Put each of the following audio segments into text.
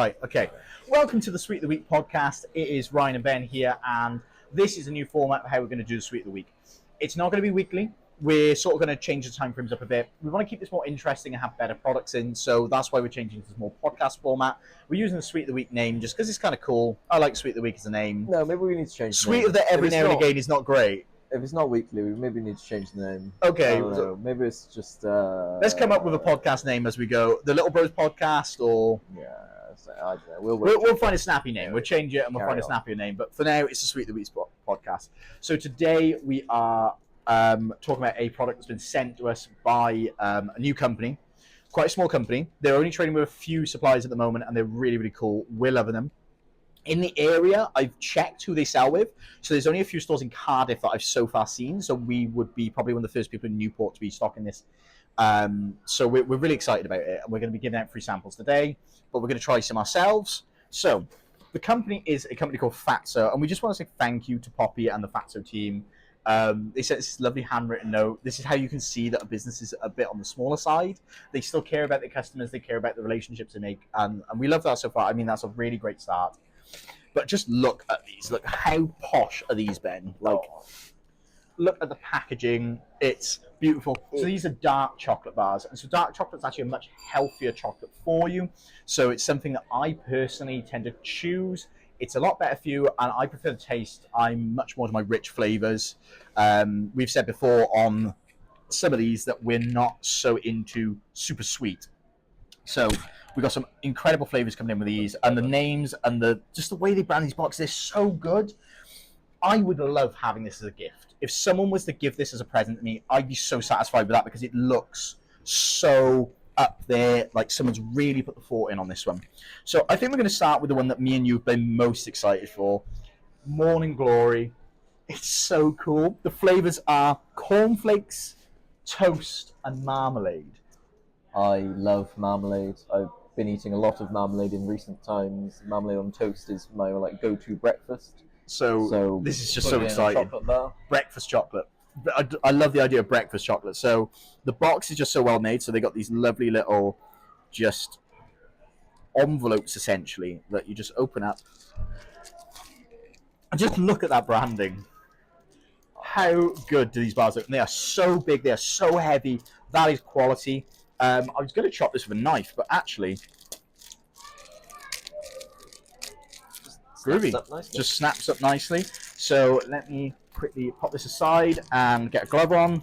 Right, okay. Welcome to the Sweet of the Week podcast. It is Ryan and Ben here, and this is a new format of how we're going to do the Sweet of the Week. It's not going to be weekly. We're sort of going to change the time frames up a bit. We want to keep this more interesting and have better products in, so that's why we're changing to this more podcast format. We're using the Sweet of the Week name just because it's kind of cool. I like Sweet of the Week as a name. No, maybe we need to change the Sweet name. of the every now and again is not great. If it's not weekly, we maybe need to change the name. Okay. I don't know. Maybe it's just... let's come up with a podcast name as we go. The Little Bros Podcast, or... Yeah, I don't know. We'll find a snappy name. We'll change it and we'll find a on. snappier name. But for now, it's the Sweet of the Week podcast. So today we are talking about a product that's been sent to us by a new company, quite a small company. They're only trading with a few suppliers at the moment, and they're really, really cool. We're loving them. In the area, I've checked who they sell with. So there's only a few stores in Cardiff that I've so far seen. So we would be probably one of the first people in Newport to be stocking this. So we're really excited about it. We're going to be giving out free samples today, but we're going to try some ourselves. So the company is a company called Fatso, and we just want to say thank you to Poppy and the Fatso team. They sent this lovely handwritten note. This is how you can see that a business is a bit on the smaller side. They still care about their customers. They care about the relationships they make. And we love that so far. I mean, that's a really great start. But just look at these. Look, how posh are these, Ben? Like, look at the packaging. It's beautiful. So these are dark chocolate bars. And so dark chocolate is actually a much healthier chocolate for you. So it's something that I personally tend to choose. It's a lot better for you, and I prefer the taste. I'm much more to my rich flavors. We've said before on some of these that we're not so into super sweet. So we've got some incredible flavors coming in with these, and the names and just the way they brand these boxes, they're so good. I would love having this as a gift. If someone was to give this as a present to me, I'd be so satisfied with that because it looks so up there, like someone's really put the thought in on this one. So I think we're going to start with the one that me and you have been most excited for, Morning Glory. It's so cool. The flavors are cornflakes, toast, and marmalade. I love marmalade. I've been eating a lot of marmalade in recent times. Marmalade on toast is my go-to breakfast. So this is just so exciting. Chocolate bar. Breakfast chocolate. I love the idea of breakfast chocolate. So the box is just so well made. So they got these lovely little just envelopes essentially that you just open up. And just look at that branding. How good do these bars look? And they are so big. They are so heavy. That is quality. I was going to chop this with a knife, but actually, groovy. Just snaps up nicely. So let me quickly pop this aside and get a glove on.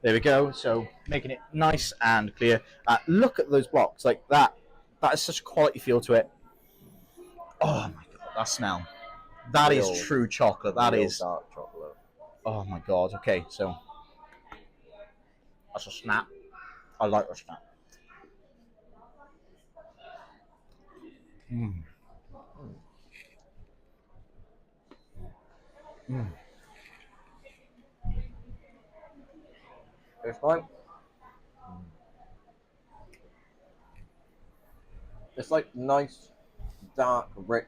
There we go. So making it nice and clear. Look at those blocks like that. That is such a quality feel to it. Oh my god, that smell. That is true chocolate. That is dark chocolate. Oh my god. Okay, so that's a snap. I like a snap. Mm. Mm. It's like nice, dark, rich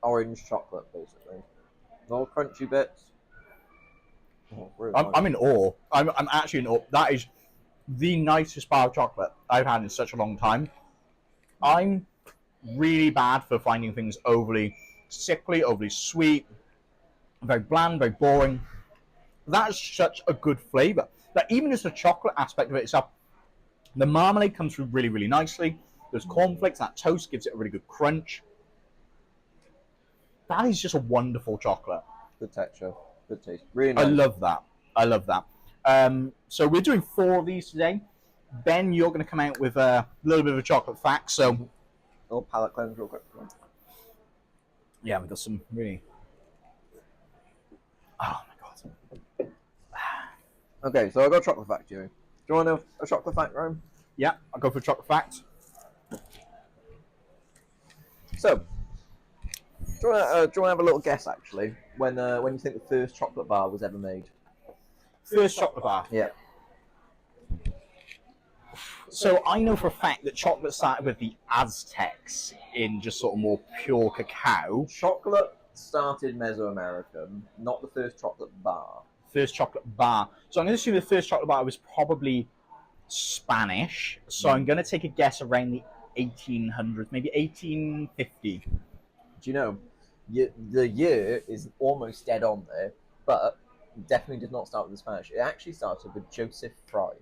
orange chocolate, basically. No crunchy bits. Oh, really I'm in awe. I'm actually in awe. That is the nicest bar of chocolate I've had in such a long time. I'm really bad for finding things overly sickly, overly sweet, very bland, very boring. That is such a good flavor. That even just the chocolate aspect of it itself, the marmalade comes through really, really nicely. Those cornflakes, that toast gives it a really good crunch. That is just a wonderful chocolate. Good texture, good taste. Really nice. I love that. I love that. So we're doing 4 of these today. Ben, you're going to come out with a little bit of a chocolate fact. So, palate cleanse real quick. Yeah, we've got some really. Oh my god. Okay, so I got a chocolate fact here. Do you want a chocolate fact, Rome? Yeah, I'll go for a chocolate fact. So, do you want to have a little guess, actually, when you think the first chocolate bar was ever made? First chocolate bar? Yeah. So I know for a fact that chocolate started with the Aztecs in just sort of more pure cacao. Chocolate started Mesoamerican, not the first chocolate bar. First chocolate bar. So I'm going to assume the first chocolate bar was probably Spanish. So I'm going to take a guess around the 1800s, maybe 1850. Do you know, the year is almost dead on there, but definitely did not start with the Spanish. It actually started with Joseph Fry.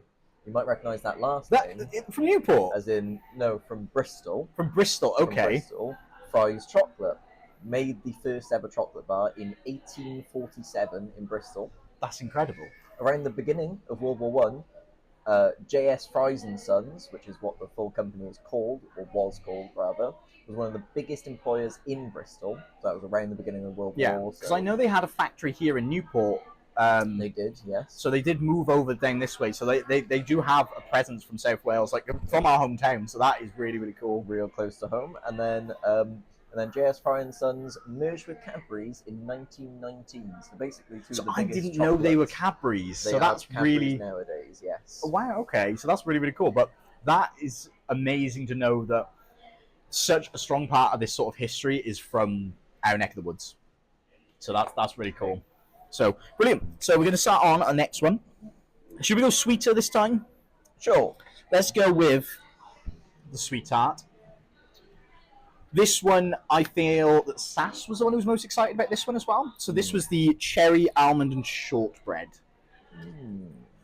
You might recognise that last name. From Newport? As in, no, from Bristol. From Bristol, okay. From Bristol, Fry's Chocolate. Made the first ever chocolate bar in 1847 in Bristol. That's incredible. Around the beginning of World War One, J.S. Fry's and Sons, which is what the full company is called, or was called rather, was one of the biggest employers in Bristol. So that was around the beginning of World War. Yeah, because I know they had a factory here in Newport. They did, yes. So they did move over down this way. So they do have a presence from South Wales, like from our hometown. So that is really, really cool. Real close to home. And then J.S. Fry and Sons merged with Cadbury's in 1919. So basically, two of the I biggest didn't know they were Cadbury's. Cadbury's. So that's Cadbury's really nowadays. Yes. Oh, wow. Okay. So that's really, really cool. But that is amazing to know that such a strong part of this sort of history is from our neck of the woods. So that's really cool. So brilliant. So we're going to start on our next one. Should we go sweeter this time? Sure. Let's go with the sweet tart. This one, I feel that Sass was the one who was most excited about this one as well. So this was the cherry, almond, and shortbread.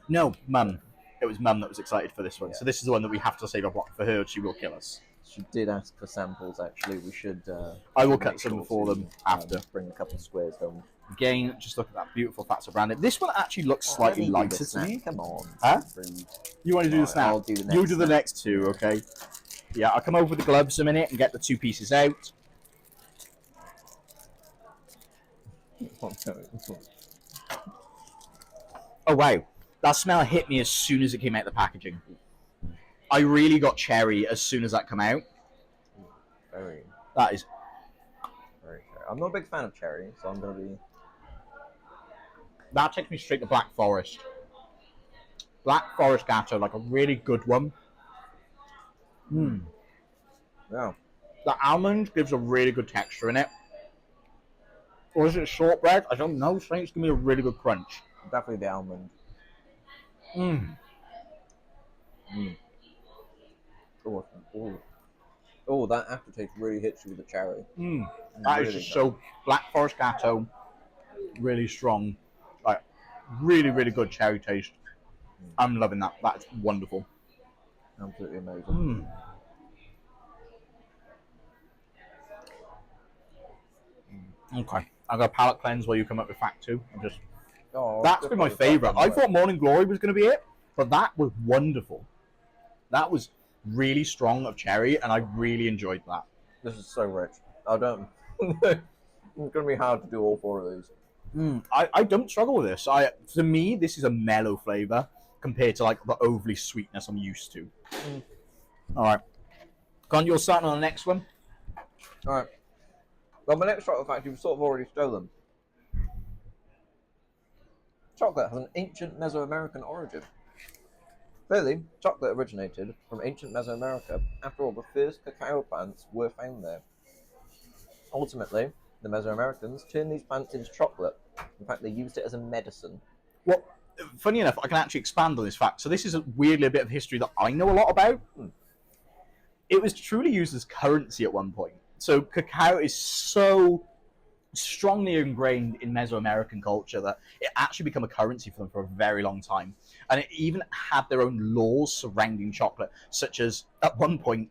No, Mum. It was Mum that was excited for this one. Yeah. So this is the one that we have to save up for her. She will kill us. She did ask for samples, actually. We should... I will cut some for them after. Bring a couple of squares home. Again, just look at that beautiful Fatso branding. This one actually looks slightly lighter to me. Come on. Huh? You want to do the snap? I'll do the next You do the next two, okay? Yeah, I'll come over with the gloves a minute and get the two pieces out. Oh, wow. That smell hit me as soon as it came out of the packaging. I really got cherry as soon as that came out. Very. That is... Very cherry. I'm not a big fan of cherry, so I'm going to be... That takes me straight to Black Forest. Black Forest Gatto, like a really good one. Yeah. The almond gives a really good texture in it. Or is it shortbread? I don't know. I think it's going to be a really good crunch. Definitely the almond. Oh, that aftertaste really hits you with the cherry. That is just so Black Forest Gatto, really strong. Like, really, really good cherry taste. I'm loving that. That's wonderful. Absolutely amazing. Okay. I've got a palate cleanse while you come up with fact 2. That's been my favourite. favourite. I thought Morning Glory was going to be it, but that was wonderful. That was really strong of cherry, and I really enjoyed that. This is so rich. I don't... It's going to be hard to do all 4 of these. I don't struggle with this. To me, this is a mellow flavour compared to like the overly sweetness I'm used to. All right. Con, you're starting on the next one. All right. Well, my next chocolate fact you've sort of already stolen. Chocolate has an ancient Mesoamerican origin. Clearly, chocolate originated from ancient Mesoamerica. After all, the first cacao plants were found there. Ultimately, the Mesoamericans turned these plants into chocolate. In fact, they used it as a medicine. Well, funny enough, I can actually expand on this fact. So this is weirdly a bit of history that I know a lot about. It was truly used as currency at one point. So cacao is so strongly ingrained in Mesoamerican culture that it actually became a currency for them for a very long time. And it even had their own laws surrounding chocolate, such as at one point,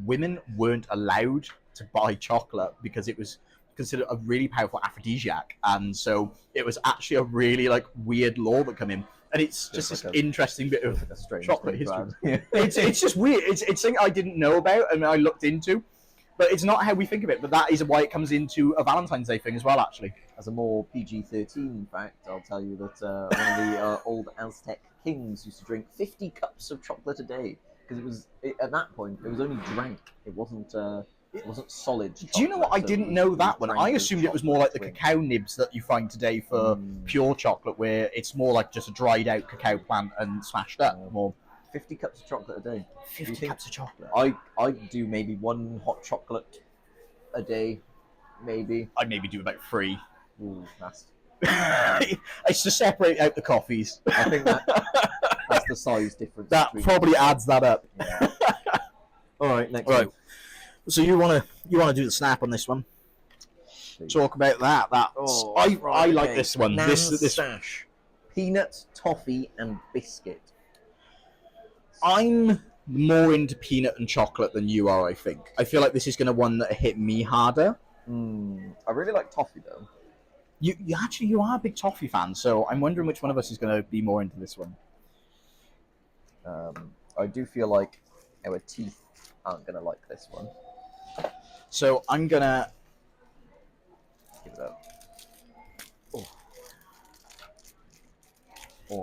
women weren't allowed to buy chocolate because it was considered a really powerful aphrodisiac. And so it was actually a really like weird law that came in. And it's just this interesting bit of chocolate history. It's just weird. It's something I didn't know about and I looked into. But it's not how we think of it. But that is why it comes into a Valentine's Day thing as well, actually. As a more PG-13 fact, I'll tell you that one of the old Aztec kings used to drink 50 cups of chocolate a day. Because at that point, it was only drank. It wasn't solid chocolate. Do you know what? I didn't know that one. I assumed it was more like the cacao nibs that you find today for pure chocolate, where it's more like just a dried out cacao plant and smashed up. More 50 cups of chocolate a day. 50 cups of chocolate? I do maybe 1 hot chocolate a day, maybe. I'd maybe do about 3. Ooh, that's... It's to separate out the coffees. I think that's the size difference. That probably adds that up. Yeah. All right, next Right. one. So you wanna do the snap on this one? Talk about that. I like this one. This stash. Peanut, toffee, and biscuit. I'm more into peanut and chocolate than you are. I think. I feel like this is gonna one that hit me harder. I really like toffee though. You are a big toffee fan, so I'm wondering which one of us is gonna be more into this one. I do feel like our teeth aren't gonna like this one. So I'm gonna Give it up.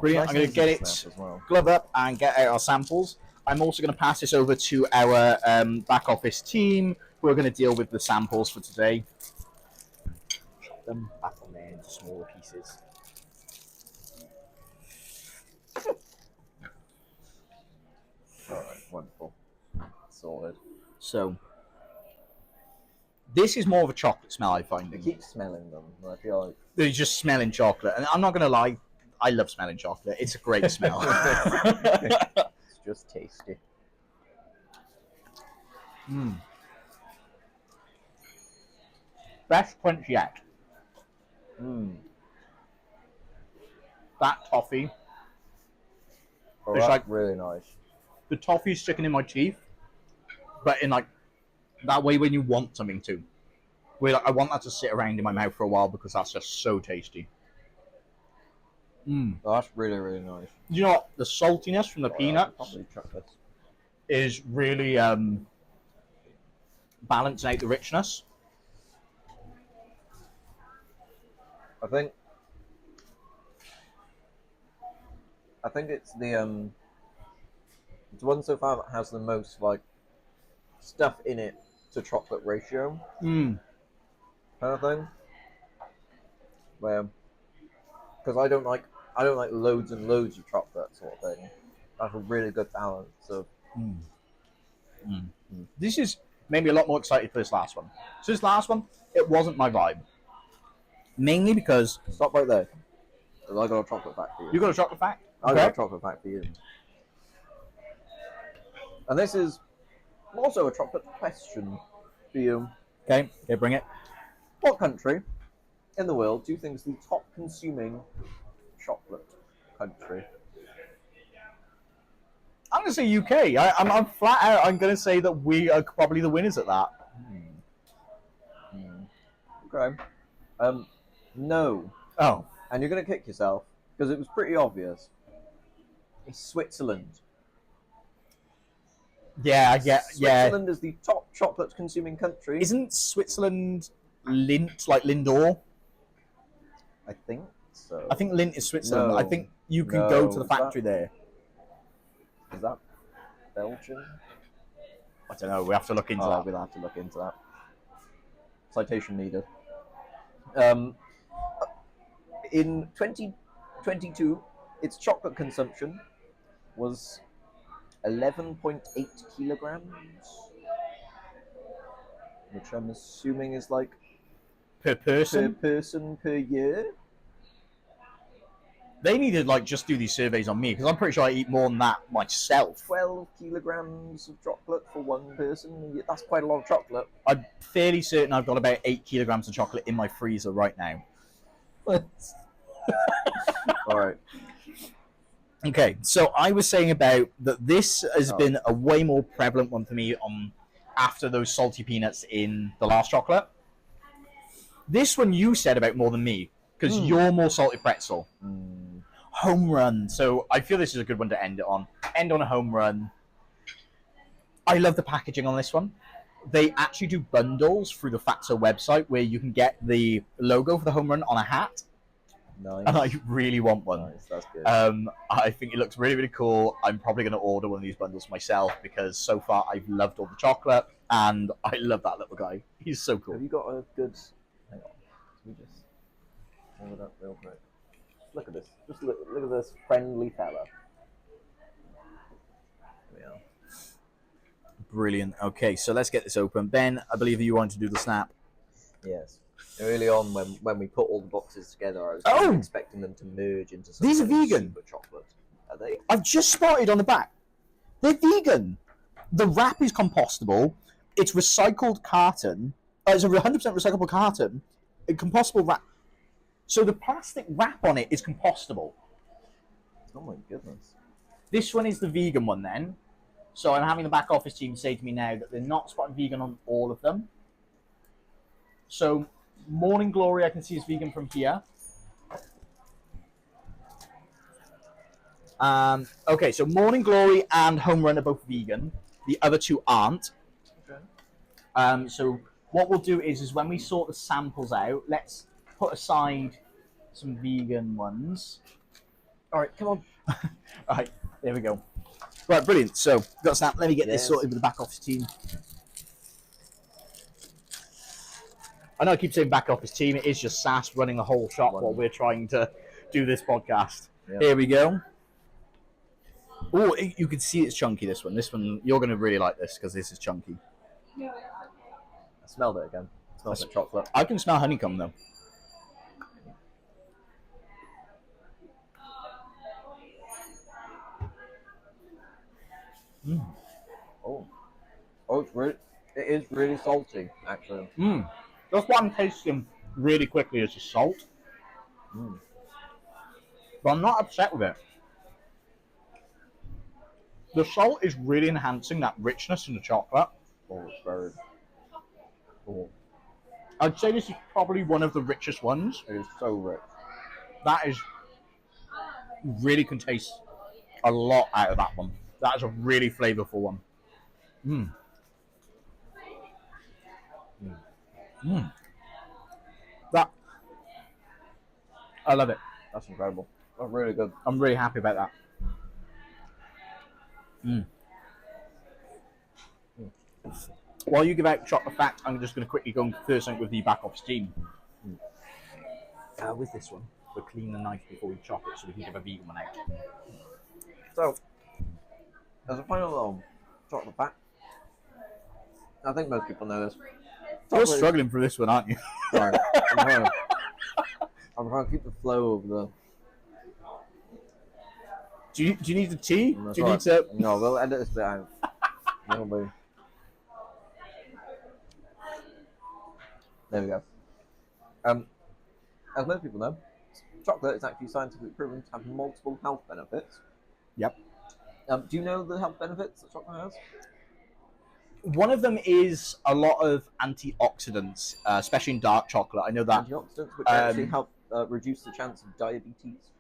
Brilliant. I'm going to get it as well. glove up and get out our samples. I'm also going to pass this over to our back office team who are going to deal with the samples for today. Chop them back on there into smaller pieces. Alright, wonderful. Sorted. So, this is more of a chocolate smell, I find. I keep smelling them, and I feel like... They're just smelling chocolate. And I'm not going to lie, I love smelling chocolate. It's a great smell. It's just tasty. Best crunch yet. That toffee. Oh, it's that's like really nice. The toffee's sticking in my teeth, but in like that way when you want something to. Where like, I want that to sit around in my mouth for a while because that's just so tasty. Oh, that's really, really nice. You know what? The saltiness from the peanuts probably chuck this. is really balancing out the richness. I think it's the one so far that has the most like stuff in it to chocolate ratio. Kind of thing. Where, because I don't like loads and loads of chocolate sort of thing. I have a really good balance of. This is made me a lot more excited for this last one. So this last one, it wasn't my vibe. Mainly because Stop right there. I got a chocolate fact for you. You got a chocolate fact? I got a chocolate fact for you. And this is also a chocolate question for you. Okay, bring it. What country in the world do you think is the top consuming chocolate country? I'm going to say UK. I'm flat out. I'm going to say that we are probably the winners at that. Okay. No. Oh. And you're going to kick yourself because it was pretty obvious. It's Switzerland. Yeah, Switzerland is the top chocolate consuming country. Isn't Switzerland Lindt, like Lindor? I think so. I think Lindt is Switzerland. No. I think you can go to the factory there. Is that Belgium? I don't know. We have to look into that. We'll have to look into that. Citation needed. In 2022, its chocolate consumption was 11.8 kilograms, which I'm assuming is like Per person? per person per year. They need to like just do these surveys on me because I'm pretty sure I eat more than that myself. 12 kilograms of chocolate for one person. That's quite a lot of chocolate. I'm fairly certain I've got about 8 kilograms of chocolate in my freezer right now. All right. Okay, so I was saying about that this has been a way more prevalent one for me after those salty peanuts in the last chocolate. This one you said about more than me because you're more salty pretzel. Home run. So I feel this is a good one to end it on. End on a home run. I love the packaging on this one. They actually do bundles through the Fatso website where you can get the logo for the home run on a hat. Nice. And I really want one. Nice, that's good. I think it looks really, really cool. I'm probably going to order one of these bundles myself because so far I've loved all the chocolate and I love that little guy. He's so cool. Have you got a good... Hang on. Let me just hold it up real quick. Look at this. Just look at this friendly fella. There we are. Brilliant. Okay, so let's get this open. Ben, I believe you want to do the snap. Yes. Early on, when we put all the boxes together, I was kind of expecting them to merge into something. These are vegan. Super chocolate. Are they? I've just spotted on the back. They're vegan. The wrap is compostable. It's recycled carton. It's a 100% recyclable carton. A compostable wrap. So the plastic wrap on it is compostable. Oh my goodness. This one is the vegan one then. So I'm having the back office team say to me now that they're not spotting vegan on all of them. So Morning Glory I can see is vegan from here. Okay, so Morning Glory and Home Run are both vegan. The other two aren't. Okay. So what we'll do is when we sort the samples out, let's put aside some vegan ones. All right, come on. All right, there we go. Right, brilliant. So, got a snap. Let me get this Yes. sorted with the back office team. I know I keep saying back office team. It is just SAS running the whole shop while we're trying to do this podcast. Yeah. Here we go. Oh, you can see it's chunky, this one. This one, you're going to really like this because this is chunky. I smelled it again. It smells like chocolate. I can smell honeycomb, though. Mm. Oh, it is really salty, actually. That's what I'm tasting really quickly is the salt. But I'm not upset with it. The salt is really enhancing that richness in the chocolate. Oh, it's very... Oh, I'd say this is probably one of the richest ones. it is so rich. That is really can taste a lot out of that one. That is a really flavorful one. That I love it. That's incredible. That's really good. I'm really happy about that. While you give out chocolate facts, I'm just going to quickly go and through something with the back office team. With this one, we'll clean the knife before we chop it so we can give a vegan one out. So, as a final little chocolate fact, I think most people know this. You're struggling for this one, aren't you? Sorry, I'm trying to keep the flow of the... Do you need the tea? That's Do you right. need to... No, we'll edit this bit out. It'll be... There we go. As most people know, chocolate is actually scientifically proven to have multiple health benefits. Yep. Do you know the health benefits that chocolate has? One of them is a lot of antioxidants, especially in dark chocolate. I know that. Antioxidants, which actually help reduce the chance of diabetes.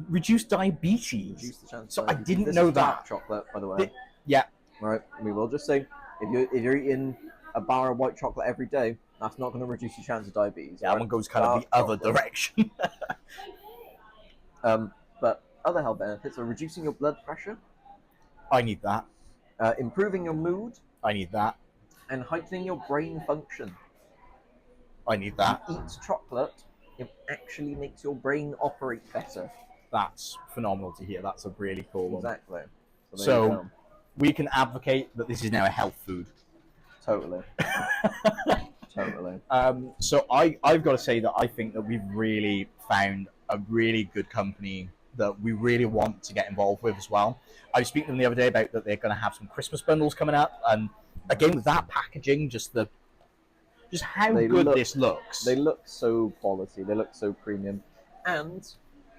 Reduce diabetes? Reduce the chance So of I diabetes. didn't This know is that. dark chocolate, by the way. Yeah. Right, we will just say, if you're eating a bar of white chocolate every day, that's not going to reduce your chance of diabetes. Yeah, right? that one goes kind of the other direction. But other health benefits are reducing your blood pressure, I need that. improving your mood, I need that. and heightening your brain function. I need that. Eat chocolate, it actually makes your brain operate better. That's phenomenal to hear. That's a really cool one. Exactly. there you So go. we can advocate that this is now a health food. Totally. Totally. So I've got to say that I think that we've really found a really good company that we really want to get involved with as well. I was speaking to them the other day about that they're going to have some Christmas bundles coming up, and again with that packaging, just how good this looks. They look so quality. They look so premium. And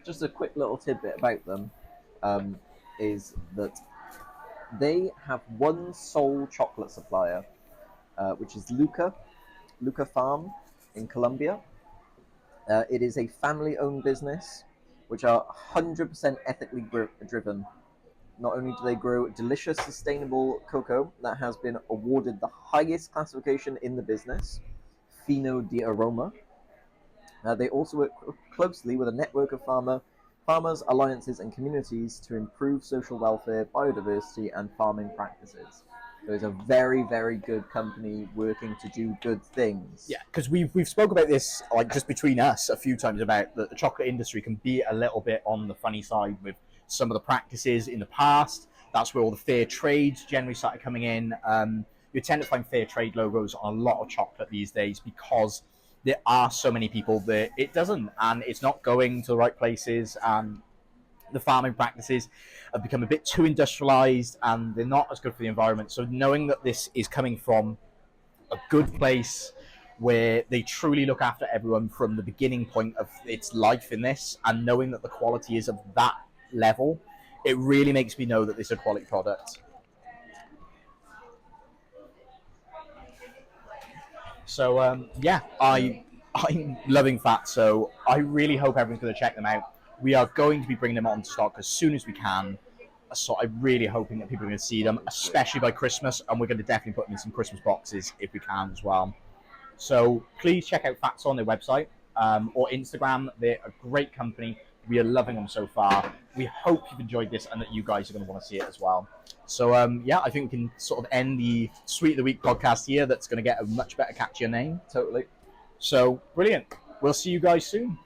just a quick little tidbit about them is that they have one sole chocolate supplier, which is Luca Farm in Colombia. It is a family-owned business, which are 100% ethically driven. Not only do they grow delicious, sustainable cocoa that has been awarded the highest classification in the business, Fino di Aroma, they also work closely with a network of farmers, alliances, and communities to improve social welfare, biodiversity, and farming practices. So it's a very, very good company working to do good things. Yeah, because we've spoke about this like just between us a few times about that the chocolate industry can be a little bit on the funny side with some of the practices in the past. That's where all the fair trades generally started coming in. You tend to find fair trade logos on a lot of chocolate these days because there are so many people that it doesn't, and it's not going to the right places, and the farming practices have become a bit too industrialized, and they're not as good for the environment. So knowing that this is coming from a good place where they truly look after everyone from the beginning point of its life in this, and knowing that the quality is of that level, it really makes me know that this is a quality product. So yeah, I'm loving Fatso. I really hope everyone's going to check them out. We are going to be bringing them on stock as soon as we can. So I'm really hoping that people are going to see them, especially by Christmas, and we're going to definitely put them in some Christmas boxes if we can as well. So please check out Fatso on their website or Instagram. They're a great company. We are loving them so far. We hope you've enjoyed this and that you guys are going to want to see it as well. So yeah, I think we can sort of end the Sweet of the Week podcast here. That's going to get a much better, catchier name. Totally. So brilliant. We'll see you guys soon.